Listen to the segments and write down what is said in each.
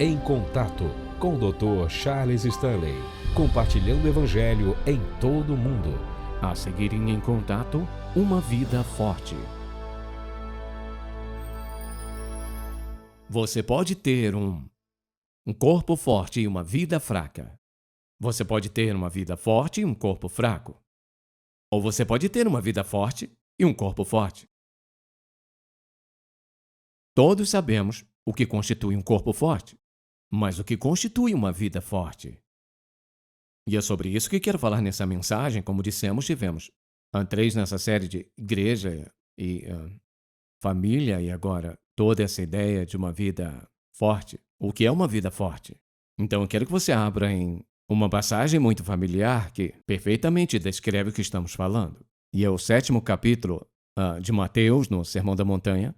Em Contato, com o Dr. Charles Stanley, compartilhando o Evangelho em todo o mundo. A seguir em Contato, uma vida forte. Você pode ter um corpo forte e uma vida fraca. Você pode ter uma vida forte e um corpo fraco. Ou você pode ter uma vida forte e um corpo forte. Todos sabemos o que constitui um corpo forte, mas o que constitui uma vida forte? E é sobre isso que quero falar nessa mensagem. Como dissemos, tivemos 3 nessa série de igreja e família, e agora toda essa ideia de uma vida forte. O que é uma vida forte? Então eu quero que você abra em uma passagem muito familiar que perfeitamente descreve o que estamos falando. E é o 7º capítulo de Mateus, no Sermão da Montanha,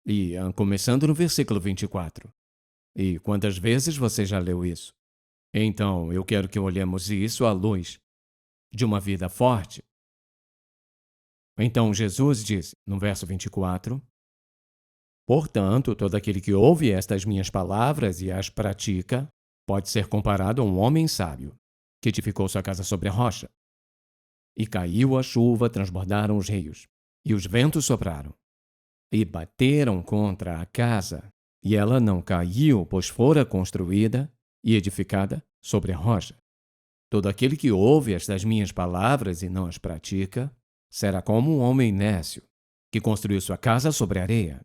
e começando no versículo 24. E quantas vezes você já leu isso? Então, eu quero que olhemos isso à luz de uma vida forte. Então, Jesus disse, no verso 24, portanto, todo aquele que ouve estas minhas palavras e as pratica, pode ser comparado a um homem sábio, que edificou sua casa sobre a rocha. E caiu a chuva, transbordaram os rios, e os ventos sopraram, e bateram contra a casa, e ela não caiu, pois fora construída e edificada sobre a rocha. Todo aquele que ouve estas minhas palavras e não as pratica, será como um homem nécio, que construiu sua casa sobre a areia.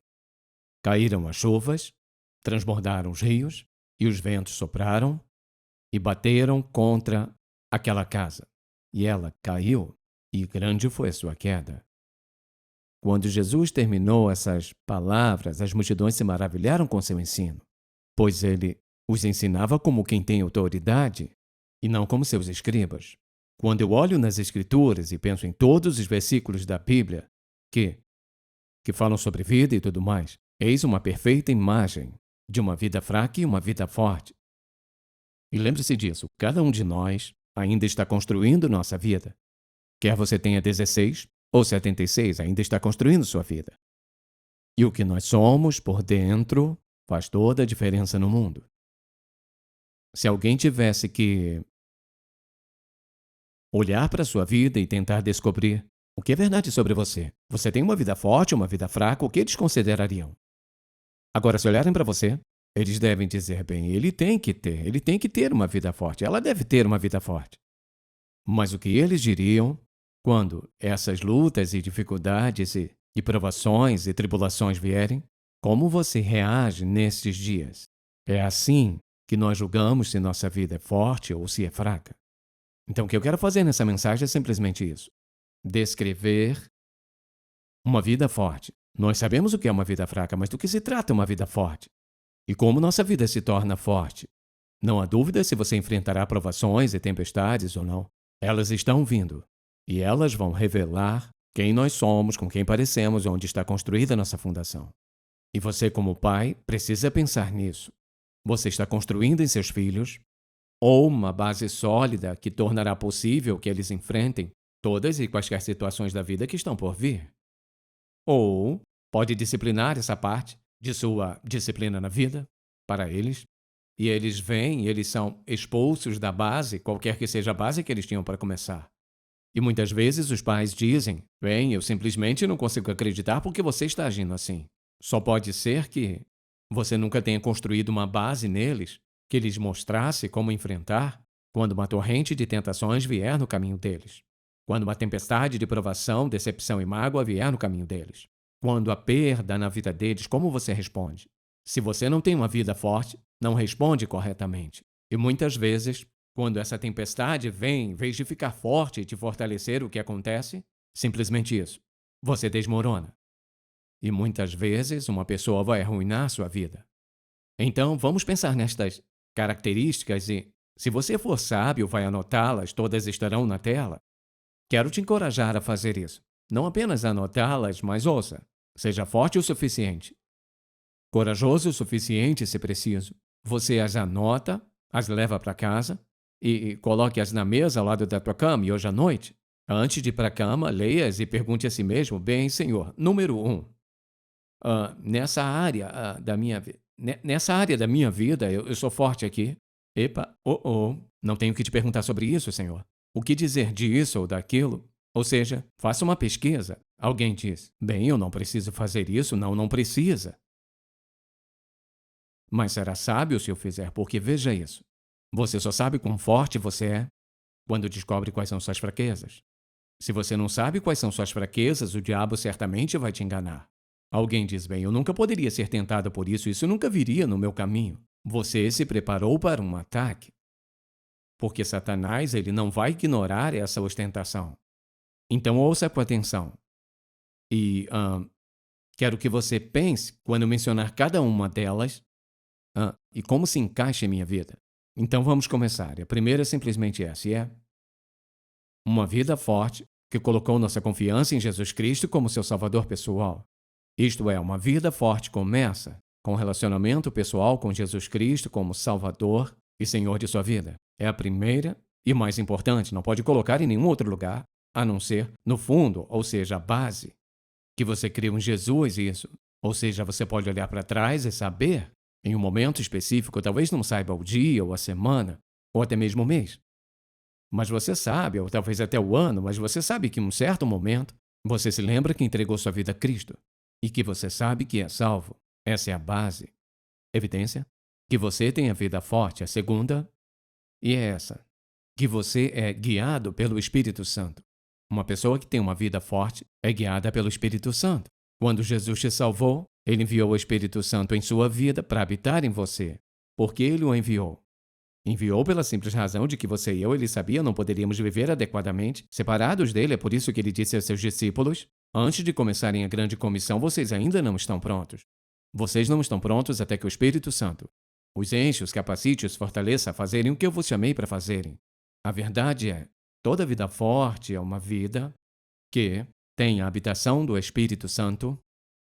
Caíram as chuvas, transbordaram os rios, e os ventos sopraram, e bateram contra aquela casa, e ela caiu, e grande foi a sua queda. Quando Jesus terminou essas palavras, as multidões se maravilharam com seu ensino, pois ele os ensinava como quem tem autoridade e não como seus escribas. Quando eu olho nas Escrituras e penso em todos os versículos da Bíblia que falam sobre vida e tudo mais, eis uma perfeita imagem de uma vida fraca e uma vida forte. E lembre-se disso, cada um de nós ainda está construindo nossa vida. Quer você tenha 16 ou 76, ainda está construindo sua vida. E o que nós somos por dentro faz toda a diferença no mundo. Se alguém tivesse que olhar para a sua vida e tentar descobrir o que é verdade sobre você, você tem uma vida forte ou uma vida fraca, o que eles considerariam? Agora, se olharem para você, eles devem dizer, bem, ele tem que ter uma vida forte, ela deve ter uma vida forte. Mas o que eles diriam quando essas lutas e dificuldades e provações e tribulações vierem? Como você reage nesses dias? É assim que nós julgamos se nossa vida é forte ou se é fraca. Então, o que eu quero fazer nessa mensagem é simplesmente isso. Descrever uma vida forte. Nós sabemos o que é uma vida fraca, mas do que se trata uma vida forte? E como nossa vida se torna forte? Não há dúvida se você enfrentará provações e tempestades ou não. Elas estão vindo. E elas vão revelar quem nós somos, com quem parecemos e onde está construída a nossa fundação. E você, como pai, precisa pensar nisso. Você está construindo em seus filhos ou uma base sólida que tornará possível que eles enfrentem todas e quaisquer situações da vida que estão por vir. Ou pode disciplinar essa parte de sua disciplina na vida para eles, e eles vêm e eles são expulsos da base, qualquer que seja a base que eles tinham para começar. E muitas vezes os pais dizem, bem, eu simplesmente não consigo acreditar porque você está agindo assim. Só pode ser que você nunca tenha construído uma base neles que lhes mostrasse como enfrentar quando uma torrente de tentações vier no caminho deles. Quando uma tempestade de provação, decepção e mágoa vier no caminho deles. Quando a perda na vida deles, como você responde? Se você não tem uma vida forte, não responde corretamente. E muitas vezes, quando essa tempestade vem, em vez de ficar forte e te fortalecer, o que acontece? Simplesmente isso. Você desmorona. E muitas vezes uma pessoa vai arruinar sua vida. Então, vamos pensar nestas características e, se você for sábio, vai anotá-las, todas estarão na tela. Quero te encorajar a fazer isso. Não apenas anotá-las, mas ouça. Seja forte o suficiente. Corajoso o suficiente, se preciso. Você as anota, as leva para casa e coloque-as na mesa ao lado da tua cama e hoje à noite. Antes de ir para a cama, leia-as e pergunte a si mesmo, bem, Senhor, número 1, nessa área da minha vida, nessa área da minha vida, eu sou forte aqui. Epa, não tenho que te perguntar sobre isso, Senhor. O que dizer disso ou daquilo? Ou seja, faça uma pesquisa. Alguém diz: bem, eu não preciso fazer isso. Não, não precisa. Mas será sábio se eu fizer, porque veja isso. Você só sabe quão forte você é quando descobre quais são suas fraquezas. Se você não sabe quais são suas fraquezas, o diabo certamente vai te enganar. Alguém diz: bem, eu nunca poderia ser tentado por isso nunca viria no meu caminho. Você se preparou para um ataque. Porque Satanás, ele não vai ignorar essa ostentação. Então ouça com atenção. E quero que você pense, quando eu mencionar cada uma delas, e como se encaixa em minha vida. Então vamos começar. A primeira é simplesmente essa, e é uma vida forte que colocou nossa confiança em Jesus Cristo como seu Salvador pessoal. Isto é, uma vida forte começa com um relacionamento pessoal com Jesus Cristo como Salvador e Senhor de sua vida. É a primeira e mais importante, não pode colocar em nenhum outro lugar, a não ser no fundo, ou seja, a base, que você creu em Jesus, isso. Ou seja, você pode olhar para trás e saber, em um momento específico, talvez não saiba o dia ou a semana, ou até mesmo o mês. Mas você sabe, ou talvez até o ano, mas você sabe que em um certo momento, você se lembra que entregou sua vida a Cristo e que você sabe que é salvo. Essa é a base. Evidência? Que você tem a vida forte, a segunda, e é essa, que você é guiado pelo Espírito Santo. Uma pessoa que tem uma vida forte é guiada pelo Espírito Santo. Quando Jesus te salvou, ele enviou o Espírito Santo em sua vida para habitar em você. Por que ele o enviou? Enviou pela simples razão de que você e eu, ele sabia, não poderíamos viver adequadamente, separados dele. É por isso que ele disse aos seus discípulos: antes de começarem a grande comissão, vocês ainda não estão prontos. Vocês não estão prontos até que o Espírito Santo os enche, os capacite, os fortaleça a fazerem o que eu vos chamei para fazerem. A verdade é, toda vida forte é uma vida que tem a habitação do Espírito Santo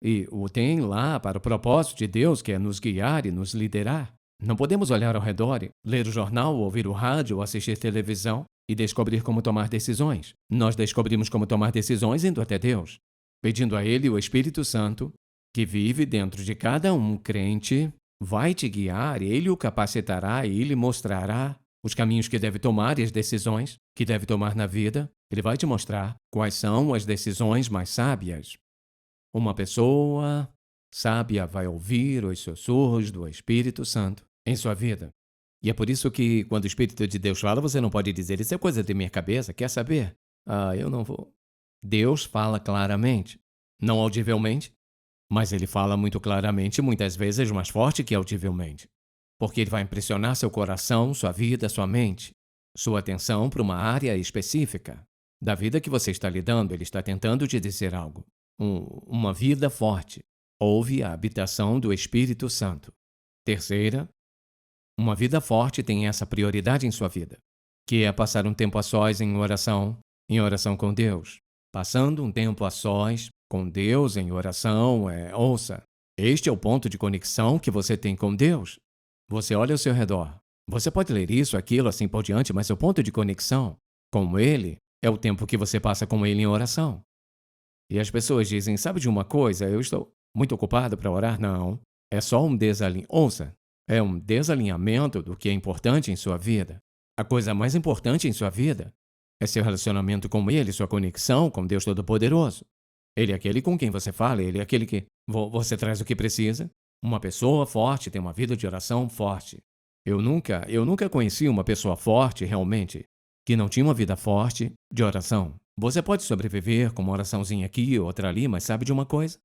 e o tem lá para o propósito de Deus, que é nos guiar e nos liderar. Não podemos olhar ao redor, ler o jornal, ouvir o rádio ou assistir televisão e descobrir como tomar decisões. Nós descobrimos como tomar decisões indo até Deus, pedindo a Ele o Espírito Santo, que vive dentro de cada um crente, vai te guiar, Ele o capacitará e Ele mostrará os caminhos que deve tomar e as decisões que deve tomar na vida. Ele vai te mostrar quais são as decisões mais sábias. Uma pessoa sábia vai ouvir os sussurros do Espírito Santo em sua vida. E é por isso que, quando o Espírito de Deus fala, você não pode dizer: isso é coisa de minha cabeça, quer saber? Eu não vou. Deus fala claramente, não audivelmente, mas ele fala muito claramente, muitas vezes mais forte que audivelmente. Porque ele vai impressionar seu coração, sua vida, sua mente, sua atenção para uma área específica da vida que você está lidando. Ele está tentando te dizer algo. Uma vida forte houve a habitação do Espírito Santo. Terceira, uma vida forte tem essa prioridade em sua vida, que é passar um tempo a sós em oração com Deus. Passando um tempo a sós com Deus em oração, ouça, este é o ponto de conexão que você tem com Deus. Você olha ao seu redor. Você pode ler isso, aquilo, assim por diante, mas seu ponto de conexão com Ele é o tempo que você passa com Ele em oração. E as pessoas dizem: sabe de uma coisa, eu estou muito ocupado para orar. Não, é só um desalinhamento. Ouça, é um desalinhamento do que é importante em sua vida. A coisa mais importante em sua vida é seu relacionamento com Ele, sua conexão com Deus Todo-Poderoso. Ele é aquele com quem você fala, Ele é aquele que você traz o que precisa. Uma pessoa forte tem uma vida de oração forte. Eu nunca conheci uma pessoa forte realmente que não tinha uma vida forte de oração. Você pode sobreviver com uma oraçãozinha aqui, outra ali, mas sabe de uma coisa?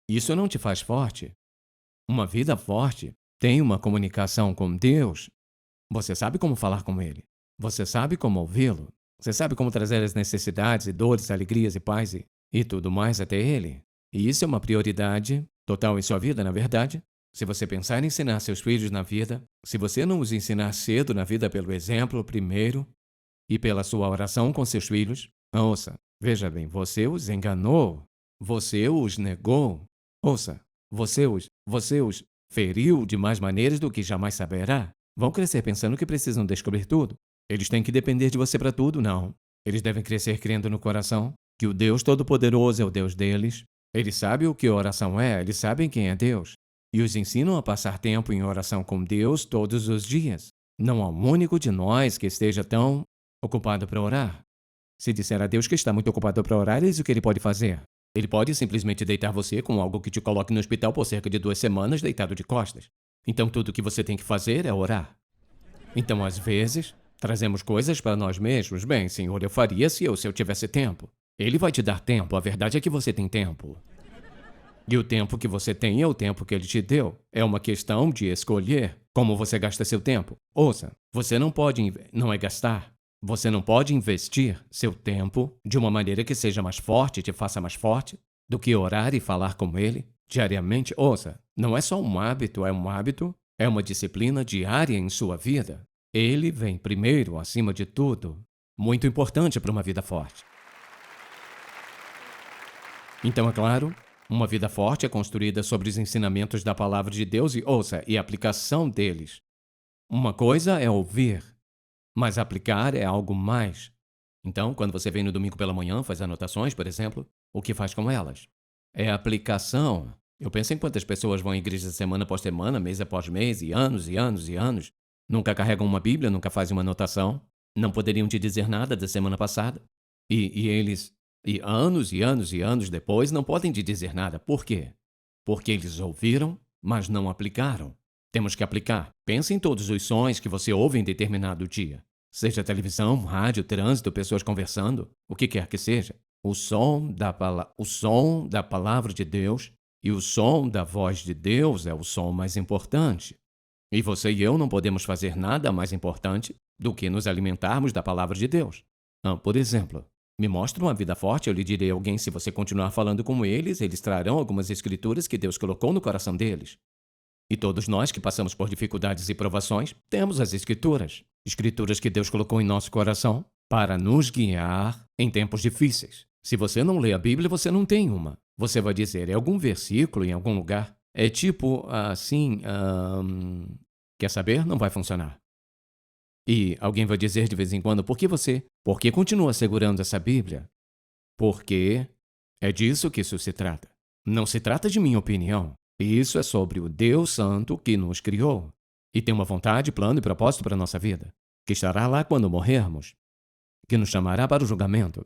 Isso não te faz forte. Uma vida forte tem uma comunicação com Deus. Você sabe como falar com Ele. Você sabe como ouvi-lo. Você sabe como trazer as necessidades e dores, alegrias e paz e tudo mais até Ele. E isso é uma prioridade total em sua vida, na verdade. Se você pensar em ensinar seus filhos na vida, se você não os ensinar cedo na vida pelo exemplo primeiro e pela sua oração com seus filhos, ouça, veja bem, você os enganou, você os negou. Ouça, você os feriu de mais maneiras do que jamais saberá. Vão crescer pensando que precisam descobrir tudo. Eles têm que depender de você para tudo, não. Eles devem crescer crendo no coração que o Deus Todo-Poderoso é o Deus deles. Eles sabem o que oração é, eles sabem quem é Deus. e os ensinam a passar tempo em oração com Deus todos os dias. Não há um único de nós que esteja tão ocupado para orar. Se disser a Deus que está muito ocupado para orar, eis o que ele pode fazer. Ele pode simplesmente deitar você com algo que te coloque no hospital por cerca de 2 semanas deitado de costas. Então tudo o que você tem que fazer é orar. Então, às vezes, trazemos coisas para nós mesmos. Bem, Senhor, eu faria se eu tivesse tempo. Ele vai te dar tempo, a verdade é que você tem tempo. E o tempo que você tem é o tempo que ele te deu. É uma questão de escolher como você gasta seu tempo. Ouça, você não pode, não é gastar. Você não pode investir seu tempo de uma maneira que seja mais forte, te faça mais forte, do que orar e falar com ele diariamente. Ouça, não é só um hábito, é uma disciplina diária em sua vida. Ele vem primeiro, acima de tudo. Muito importante para uma vida forte. Então, é claro, uma vida forte é construída sobre os ensinamentos da palavra de Deus e a aplicação deles. Uma coisa é ouvir, mas aplicar é algo mais. Então, quando você vem no domingo pela manhã, faz anotações, por exemplo, o que faz com elas? É a aplicação. Eu penso em quantas pessoas vão à igreja semana após semana, mês após mês, e anos e anos e anos. Nunca carregam uma Bíblia, nunca fazem uma anotação. Não poderiam te dizer nada da semana passada. E anos e anos e anos depois não podem te dizer nada. Por quê? Porque eles ouviram, mas não aplicaram. Temos que aplicar. Pense em todos os sons que você ouve em determinado dia. Seja televisão, rádio, trânsito, pessoas conversando, o que quer que seja. O som da palavra de Deus e o som da voz de Deus é o som mais importante. E você e eu não podemos fazer nada mais importante do que nos alimentarmos da palavra de Deus. Por exemplo, me mostra uma vida forte, eu lhe direi a alguém, se você continuar falando com eles trarão algumas escrituras que Deus colocou no coração deles. E todos nós que passamos por dificuldades e provações, temos as escrituras. Escrituras que Deus colocou em nosso coração para nos guiar em tempos difíceis. Se você não lê a Bíblia, você não tem uma. Você vai dizer, é algum versículo em algum lugar? É tipo assim, quer saber? Não vai funcionar. E alguém vai dizer de vez em quando, por que continua segurando essa Bíblia? Porque é disso que isso se trata. Não se trata de minha opinião. Isso é sobre o Deus Santo que nos criou e tem uma vontade, plano e propósito para a nossa vida, que estará lá quando morrermos, que nos chamará para o julgamento.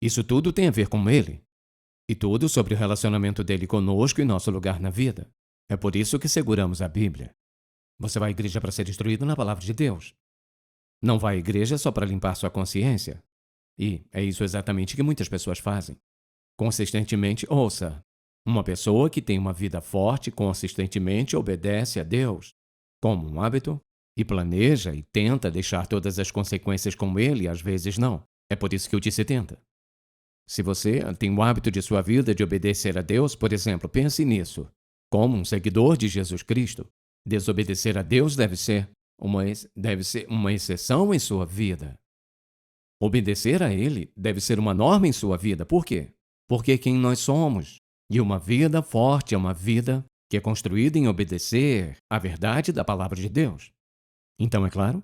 Isso tudo tem a ver com Ele e tudo sobre o relacionamento dele conosco e nosso lugar na vida. É por isso que seguramos a Bíblia. Você vai à igreja para ser instruído na palavra de Deus. Não vai à igreja só para limpar sua consciência. E é isso exatamente que muitas pessoas fazem. Consistentemente, ouça. Uma pessoa que tem uma vida forte consistentemente obedece a Deus como um hábito e planeja e tenta deixar todas as consequências com ele, às vezes não. É por isso que eu disse tenta. Se você tem o hábito de sua vida de obedecer a Deus, por exemplo, pense nisso. Como um seguidor de Jesus Cristo, desobedecer a Deus deve ser uma exceção em sua vida. Obedecer a Ele deve ser uma norma em sua vida. Por quê? Porque é quem nós somos. E uma vida forte é uma vida que é construída em obedecer à verdade da palavra de Deus. Então, é claro,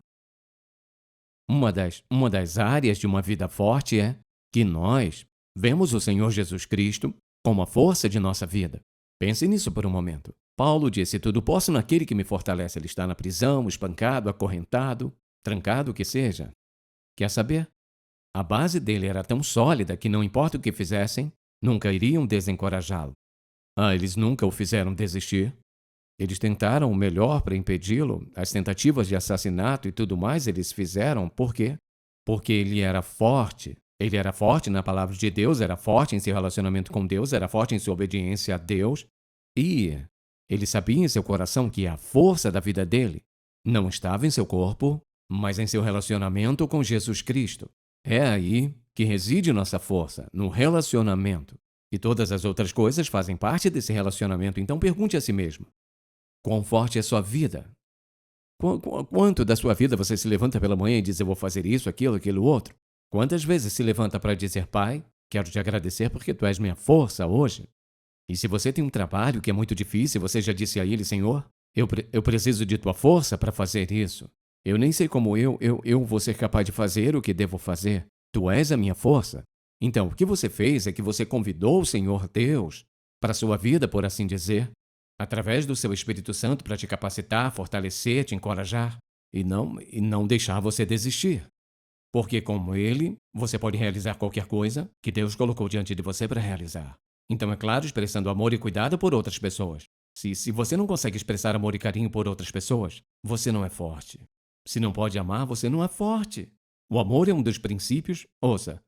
uma das áreas de uma vida forte é que nós vemos o Senhor Jesus Cristo como a força de nossa vida. Pense nisso por um momento. Paulo disse, tudo posso naquele que me fortalece. Ele está na prisão, espancado, acorrentado, trancado, o que seja. Quer saber? A base dele era tão sólida que não importa o que fizessem, nunca iriam desencorajá-lo. Eles nunca o fizeram desistir. Eles tentaram o melhor para impedi-lo. As tentativas de assassinato e tudo mais eles fizeram. Por quê? Porque ele era forte. Ele era forte na palavra de Deus, era forte em seu relacionamento com Deus, era forte em sua obediência a Deus. E ele sabia em seu coração que a força da vida dele não estava em seu corpo, mas em seu relacionamento com Jesus Cristo. É aí que reside nossa força, no relacionamento. E todas as outras coisas fazem parte desse relacionamento. Então pergunte a si mesmo, quão forte é sua vida? Quanto da sua vida você se levanta pela manhã e diz, eu vou fazer isso, aquilo outro? Quantas vezes se levanta para dizer, Pai, quero te agradecer porque tu és minha força hoje? E se você tem um trabalho que é muito difícil, você já disse a ele, Senhor, eu preciso de tua força para fazer isso. Eu nem sei como eu vou ser capaz de fazer o que devo fazer. Tu és a minha força. Então, o que você fez é que você convidou o Senhor Deus para a sua vida, por assim dizer, através do seu Espírito Santo para te capacitar, fortalecer, te encorajar e não deixar você desistir. Porque com ele, você pode realizar qualquer coisa que Deus colocou diante de você para realizar. Então, é claro, expressando amor e cuidado por outras pessoas. Se você não consegue expressar amor e carinho por outras pessoas, você não é forte. Se não pode amar, você não é forte. O amor é um dos princípios. Ouça.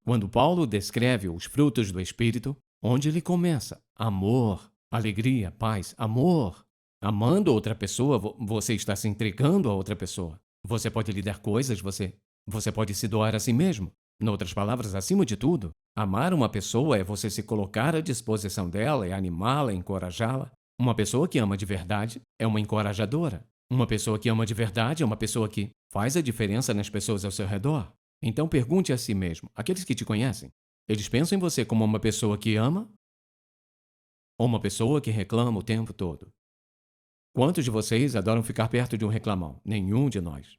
Quando Paulo descreve os frutos do Espírito, onde ele começa? Amor, alegria, paz, amor. Amando outra pessoa, você está se entregando a outra pessoa. Você pode lhe dar coisas, você pode se doar a si mesmo. Em outras palavras, acima de tudo, amar uma pessoa é você se colocar à disposição dela, é animá-la, é encorajá-la. Uma pessoa que ama de verdade é uma encorajadora. Uma pessoa que ama de verdade é uma pessoa que faz a diferença nas pessoas ao seu redor. Então pergunte a si mesmo, aqueles que te conhecem, eles pensam em você como uma pessoa que ama ou uma pessoa que reclama o tempo todo? Quantos de vocês adoram ficar perto de um reclamão? Nenhum de nós.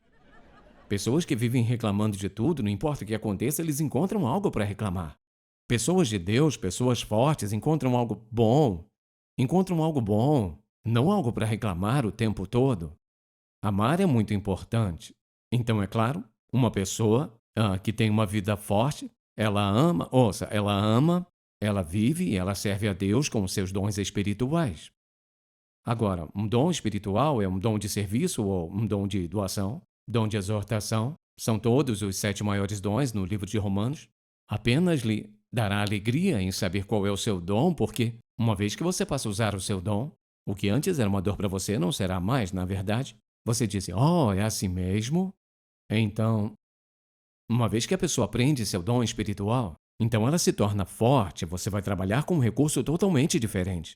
Pessoas que vivem reclamando de tudo, não importa o que aconteça, eles encontram algo para reclamar. Pessoas de Deus, pessoas fortes, encontram algo bom. Encontram algo bom, não algo para reclamar o tempo todo. Amar é muito importante. Então, é claro, uma pessoa que tem uma vida forte, ela ama, ela vive e ela serve a Deus com os seus dons espirituais. Agora, um dom espiritual é um dom de serviço ou um dom de doação, dom de exortação. São todos os 7 maiores dons no livro de Romanos. Apenas lhe dará alegria em saber qual é o seu dom, porque, uma vez que você passa a usar o seu dom, o que antes era uma dor para você não será mais, na verdade. Você disse, é assim mesmo? Então, uma vez que a pessoa aprende seu dom espiritual, então ela se torna forte, você vai trabalhar com um recurso totalmente diferente.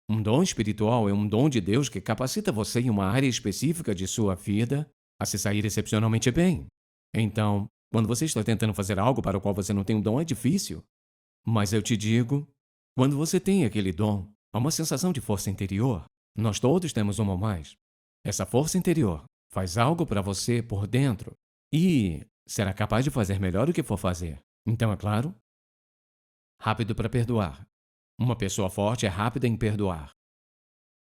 Um dom espiritual é um dom de Deus que capacita você em uma área específica de sua vida a se sair excepcionalmente bem. Então, quando você está tentando fazer algo para o qual você não tem um dom, é difícil. Mas eu te digo, quando você tem aquele dom, há uma sensação de força interior. Nós todos temos uma ou mais. Essa força interior faz algo para você por dentro e será capaz de fazer melhor o que for fazer. Então, é claro, rápido para perdoar. Uma pessoa forte é rápida em perdoar.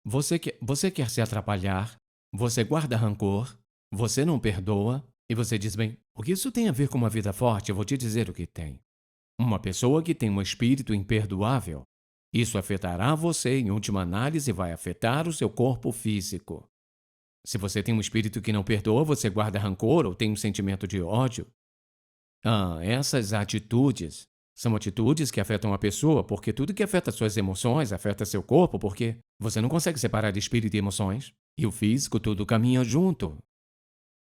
Você quer se atrapalhar, você guarda rancor, você não perdoa e você diz, bem, o que isso tem a ver com uma vida forte? Eu vou te dizer o que tem. Uma pessoa que tem um espírito imperdoável, isso afetará você em última análise e vai afetar o seu corpo físico. Se você tem um espírito que não perdoa, você guarda rancor ou tem um sentimento de ódio. Essas atitudes são atitudes que afetam a pessoa, porque tudo que afeta suas emoções afeta seu corpo, porque você não consegue separar espírito e emoções. E o físico, tudo caminha junto.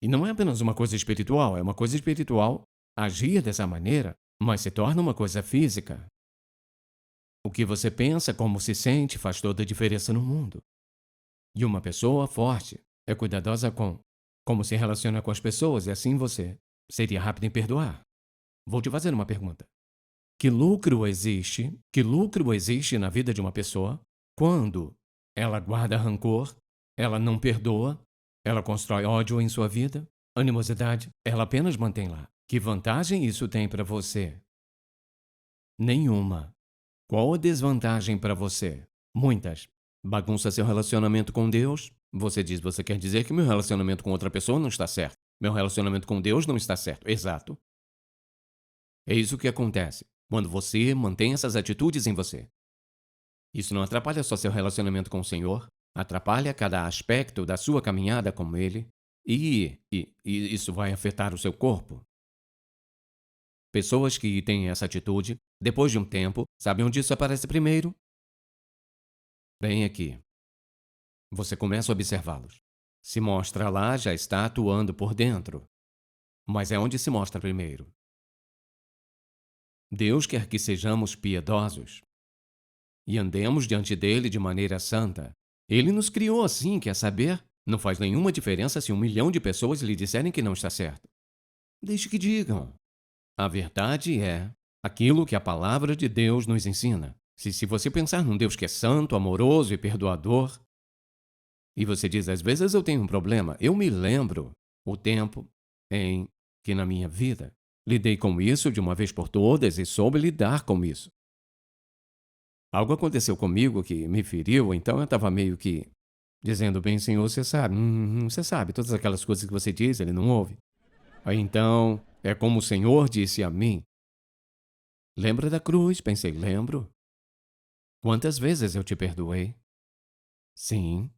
E não é apenas uma coisa espiritual, é uma coisa espiritual agir dessa maneira, mas se torna uma coisa física. O que você pensa, como se sente, faz toda a diferença no mundo. E uma pessoa forte é cuidadosa com como se relaciona com as pessoas e assim você seria rápido em perdoar. Vou te fazer uma pergunta. Que lucro existe na vida de uma pessoa quando ela guarda rancor, ela não perdoa, ela constrói ódio em sua vida, animosidade, ela apenas mantém lá. Que vantagem isso tem para você? Nenhuma. Qual a desvantagem para você? Muitas. Bagunça seu relacionamento com Deus. Você quer dizer que meu relacionamento com outra pessoa não está certo. Meu relacionamento com Deus não está certo. Exato. É isso que acontece quando você mantém essas atitudes em você. Isso não atrapalha só seu relacionamento com o Senhor, atrapalha cada aspecto da sua caminhada com Ele e isso vai afetar o seu corpo. Pessoas que têm essa atitude, depois de um tempo, sabe onde isso aparece primeiro? Bem aqui. Você começa a observá-los. Se mostra lá, já está atuando por dentro. Mas é onde se mostra primeiro. Deus quer que sejamos piedosos e andemos diante dele de maneira santa. Ele nos criou assim, quer saber? Não faz nenhuma diferença se 1 milhão de pessoas lhe disserem que não está certo. Deixe que digam. A verdade é aquilo que a palavra de Deus nos ensina. Se você pensar num Deus que é santo, amoroso e perdoador, e você diz, às vezes eu tenho um problema, eu me lembro o tempo em que na minha vida lidei com isso de uma vez por todas e soube lidar com isso. Algo aconteceu comigo que me feriu, então eu estava meio que dizendo: bem, Senhor, você sabe, todas aquelas coisas que você diz, ele não ouve. Aí então, é como o Senhor disse a mim: lembra da cruz? Pensei: lembro. Quantas vezes eu te perdoei? Sim.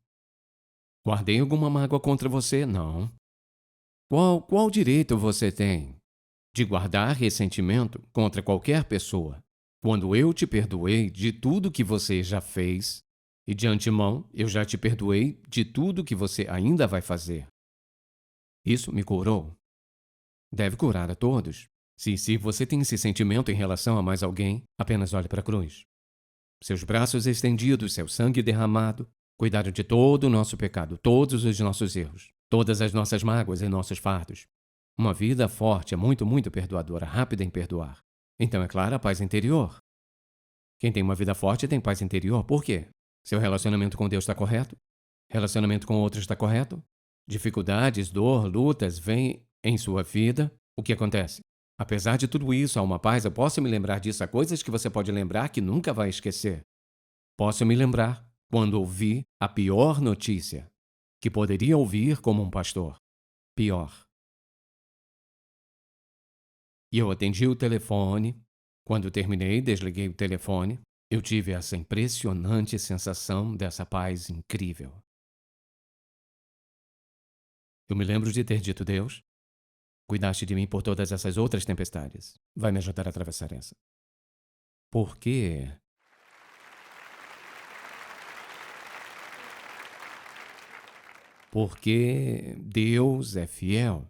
Guardei alguma mágoa contra você? Não. Qual direito você tem de guardar ressentimento contra qualquer pessoa, quando eu te perdoei de tudo que você já fez e de antemão eu já te perdoei de tudo que você ainda vai fazer? Isso me curou. Deve curar a todos. Se você tem esse sentimento em relação a mais alguém, apenas olhe para a cruz. Seus braços estendidos, seu sangue derramado, cuidaram de todo o nosso pecado, todos os nossos erros, todas as nossas mágoas e nossos fardos. Uma vida forte é muito, muito perdoadora, rápida em perdoar. Então, é claro, a paz interior. Quem tem uma vida forte tem paz interior. Por quê? Seu relacionamento com Deus está correto? Relacionamento com outros está correto? Dificuldades, dor, lutas vêm em sua vida. O que acontece? Apesar de tudo isso, há uma paz. Eu posso me lembrar disso. Há coisas que você pode lembrar que nunca vai esquecer. Posso me lembrar quando ouvi a pior notícia que poderia ouvir como um pastor. Pior. E eu atendi o telefone. Quando terminei, desliguei o telefone. Eu tive essa impressionante sensação dessa paz incrível. Eu me lembro de ter dito: Deus, cuidaste de mim por todas essas outras tempestades. Vai me ajudar a atravessar essa. Por quê? Porque Deus é fiel.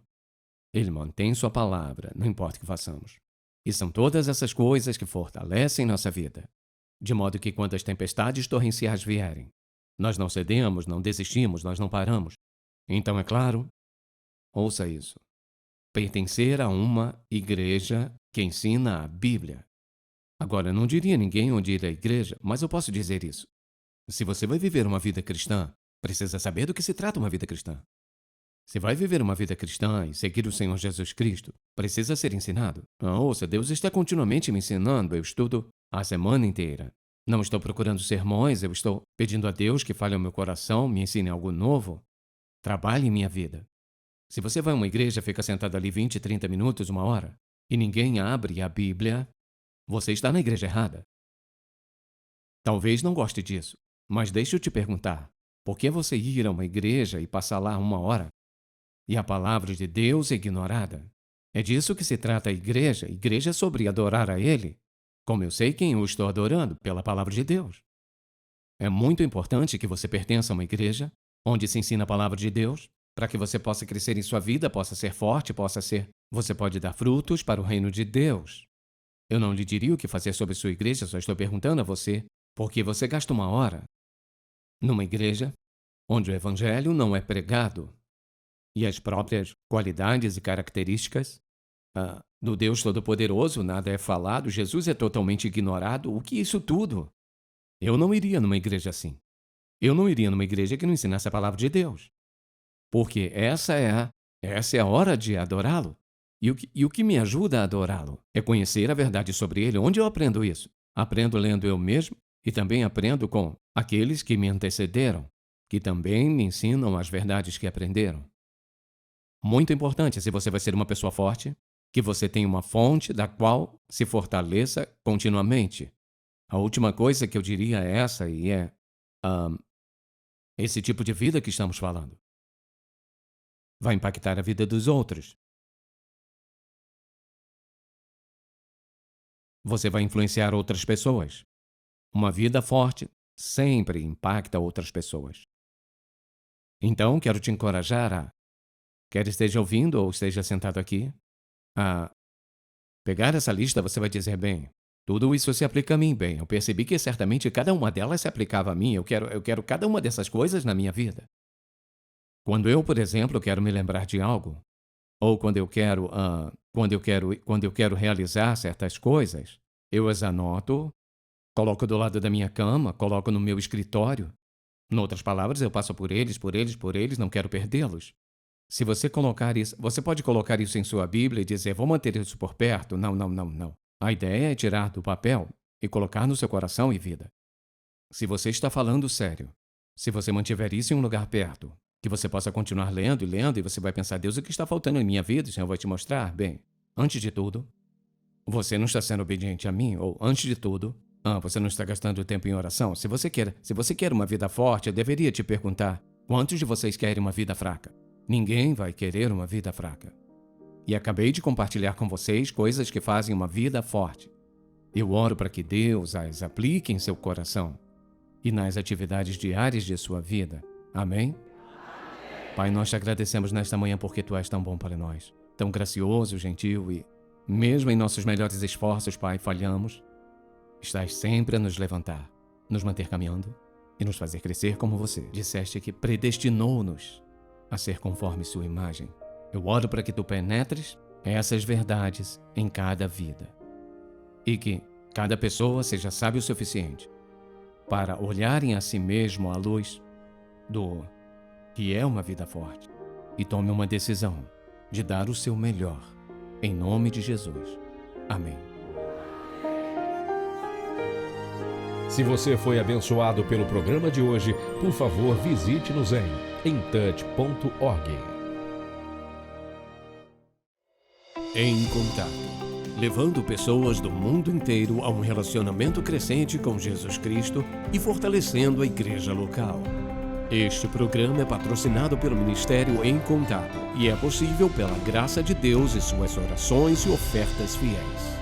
Ele mantém sua palavra, não importa o que façamos. E são todas essas coisas que fortalecem nossa vida. De modo que quando as tempestades torrenciais vierem, nós não cedemos, não desistimos, nós não paramos. Então, é claro, ouça isso. Pertencer a uma igreja que ensina a Bíblia. Agora, eu não diria ninguém onde ir à igreja, mas eu posso dizer isso. Se você vai viver uma vida cristã, precisa saber do que se trata uma vida cristã. Se vai viver uma vida cristã e seguir o Senhor Jesus Cristo, precisa ser ensinado. Ouça, Deus está continuamente me ensinando, eu estudo a semana inteira. Não estou procurando sermões, eu estou pedindo a Deus que fale ao meu coração, me ensine algo novo. Trabalhe em minha vida. Se você vai a uma igreja, fica sentado ali 20, 30 minutos, uma hora, e ninguém abre a Bíblia, você está na igreja errada. Talvez não goste disso, mas deixe eu te perguntar, por que você ir a uma igreja e passar lá uma hora e a palavra de Deus é ignorada? É disso que se trata a igreja. Igreja é sobre adorar a Ele. Como eu sei quem eu estou adorando? Pela palavra de Deus. É muito importante que você pertença a uma igreja onde se ensina a palavra de Deus, para que você possa crescer em sua vida, possa ser forte, você pode dar frutos para o reino de Deus. Eu não lhe diria o que fazer sobre sua igreja, só estou perguntando a você, por que você gasta uma hora numa igreja onde o evangelho não é pregado e as próprias qualidades e características do Deus Todo-Poderoso nada é falado, Jesus é totalmente ignorado? O que é isso tudo? Eu não iria numa igreja assim. Eu não iria numa igreja que não ensinasse a palavra de Deus. Porque essa é a hora de adorá-lo. E o que me ajuda a adorá-lo é conhecer a verdade sobre ele. Onde eu aprendo isso? Aprendo lendo eu mesmo e também aprendo com aqueles que me antecederam, que também me ensinam as verdades que aprenderam. Muito importante, se você vai ser uma pessoa forte, que você tenha uma fonte da qual se fortaleça continuamente. A última coisa que eu diria é essa, e esse tipo de vida que estamos falando vai impactar a vida dos outros. Você vai influenciar outras pessoas. Uma vida forte sempre impacta outras pessoas. Então, quero te encorajar quer esteja ouvindo ou esteja sentado aqui, a pegar essa lista. Você vai dizer: bem, tudo isso se aplica a mim. Bem, eu percebi que certamente cada uma delas se aplicava a mim. Eu quero cada uma dessas coisas na minha vida. Quando eu, por exemplo, quero me lembrar de algo, ou quando eu quero realizar certas coisas, eu as anoto, coloco do lado da minha cama, coloco no meu escritório. Em outras palavras, eu passo por eles, não quero perdê-los. Se você colocar isso, você pode colocar isso em sua Bíblia e dizer: vou manter isso por perto. Não, não, não, não. A ideia é tirar do papel e colocar no seu coração e vida. Se você está falando sério, se você mantiver isso em um lugar perto, que você possa continuar lendo e lendo, e você vai pensar: Deus, o que está faltando em minha vida? O Senhor vai te mostrar. Bem, antes de tudo, você não está sendo obediente a mim, ou antes de tudo, você não está gastando tempo em oração. Se você quer uma vida forte, eu deveria te perguntar: quantos de vocês querem uma vida fraca? Ninguém vai querer uma vida fraca. E acabei de compartilhar com vocês coisas que fazem uma vida forte. Eu oro para que Deus as aplique em seu coração e nas atividades diárias de sua vida. Amém? Pai, nós te agradecemos nesta manhã porque Tu és tão bom para nós, tão gracioso, gentil e, mesmo em nossos melhores esforços, Pai, falhamos. Estás sempre a nos levantar, nos manter caminhando e nos fazer crescer como você. Disseste que predestinou-nos a ser conforme Sua imagem. Eu oro para que Tu penetres essas verdades em cada vida e que cada pessoa seja sábia o suficiente para olharem a si mesmo à luz do que é uma vida forte e tome uma decisão de dar o seu melhor, em nome de Jesus. Amém. Se você foi abençoado pelo programa de hoje, por favor, visite-nos em intouch.org. Em Contato, levando pessoas do mundo inteiro a um relacionamento crescente com Jesus Cristo e fortalecendo a igreja local. Este programa é patrocinado pelo Ministério Em Contato e é possível pela graça de Deus e suas orações e ofertas fiéis.